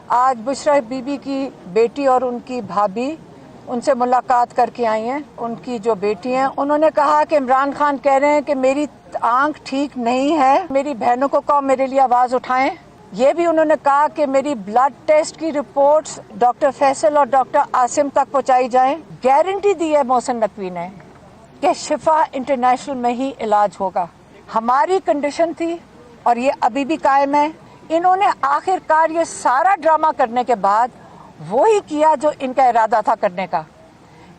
आज बुशरा बीबी की बेटी और उनकी भाभी उनसे मुलाकात करके आई हैं। उनकी जो बेटी हैं उन्होंने कहा कि इमरान खान कह रहे हैं कि मेरी आंख ठीक नहीं है, मेरी बहनों को कहो मेरे लिए आवाज़ उठाएं। ये भी उन्होंने कहा कि मेरी ब्लड टेस्ट की रिपोर्ट्स डॉक्टर फैसल और डॉक्टर आसिम तक पहुंचाई जाएं। गारंटी दी है मोहसिन नकवी ने कि शिफा इंटरनेशनल में ही इलाज होगा। हमारी कंडीशन थी और ये अभी भी कायम है। इन्होंने आखिरकार ये सारा ड्रामा करने के बाद वो ही किया जो इनका इरादा था करने का,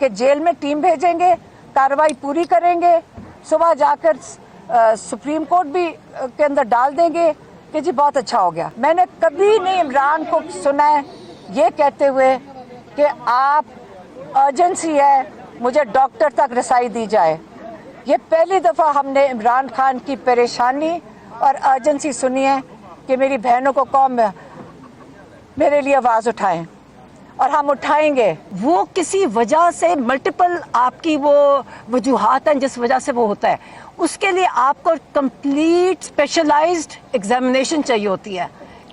कि जेल में टीम भेजेंगे, कार्रवाई पूरी करेंगे, सुबह जाकर सुप्रीम कोर्ट भी के अंदर डाल देंगे कि जी बहुत अच्छा हो गया। मैंने कभी नहीं इमरान को सुना है ये कहते हुए कि आप अर्जेंसी है, मुझे डॉक्टर तक रसाई दी जाए। ये पहली दफ़ा हमने इमरान खान की परेशानी और अर्जेंसी सुनी है कि मेरी बहनों को कौम मेरे लिए आवाज़ उठाएं, और हम उठाएंगे। वो किसी वजह से मल्टीपल आपकी वो वजूहात हैं जिस वजह से वो होता है, उसके लिए आपको कंप्लीट स्पेशलाइज्ड एग्जामिनेशन चाहिए होती है।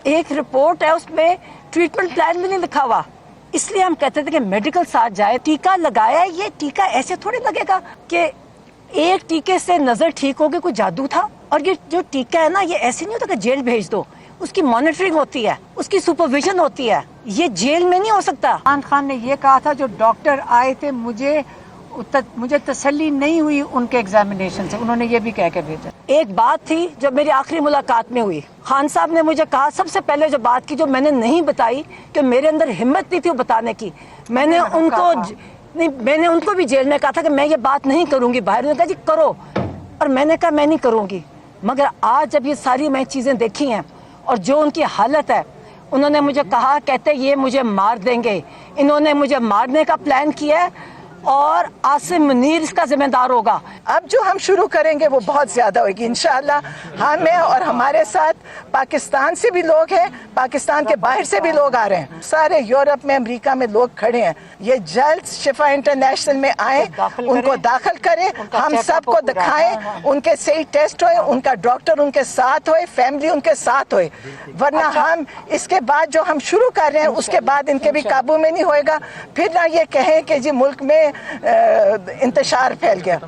एक रिपोर्ट है उसमें ट्रीटमेंट प्लान भी नहीं लिखा हुआ, इसलिए हम कहते थे कि मेडिकल साथ जाए। टीका लगाया, ये टीका ऐसे थोड़ी लगेगा कि एक टीके से नजर ठीक होगी, कोई जादू था। और ये जो टीका है ना, ये ऐसे नहीं होता कि जेल भेज दो, उसकी मॉनिटरिंग होती है, उसकी सुपरविजन होती है, ये जेल में नहीं हो सकता। इमरान खान ने ये कहा था जो डॉक्टर आए थे, मुझे तसल्ली नहीं हुई उनके एग्जामिनेशन से, उन्होंने ये भी कह के भेजा। एक बात थी जो मेरी आखिरी मुलाकात में हुई, खान साहब ने मुझे कहा, सबसे पहले जो बात की जो मैंने नहीं बताई कि मेरे अंदर हिम्मत नहीं थी वो बताने की, मैंने उनको भी जेल में कहा था कि मैं ये बात नहीं करूंगी बाहर। उन्होंने कहा जी करो, और मैंने कहा मैं नहीं करूंगी। मगर आज जब ये सारी मैं चीज़ें देखी हैं और जो उनकी हालत है, उन्होंने मुझे कहा, कहते ये मुझे मार देंगे, इन्होंने मुझे मारने का प्लान किया है और आसिम मुनीर इसका जिम्मेदार होगा। अब जो हम शुरू करेंगे वो बहुत ज़्यादा होगी इंशाअल्लाह। हमें और हमारे साथ पाकिस्तान से भी लोग हैं, पाकिस्तान के बाहर से भी लोग आ रहे हैं, सारे यूरोप में, अमेरिका में लोग खड़े हैं। ये जल्द शिफा इंटरनेशनल में आए, उनको दाखिल करें, हम सबको दिखाएं, उनके सही टेस्ट होए, उनका डॉक्टर उनके साथ होए, फैमिली उनके साथ होए। वरना हम इसके बाद जो हम शुरू कर रहे हैं उसके बाद इनके भी काबू में नहीं होएगा। फिर ना ये कहें कि जी मुल्क में इंतशार फैल गया।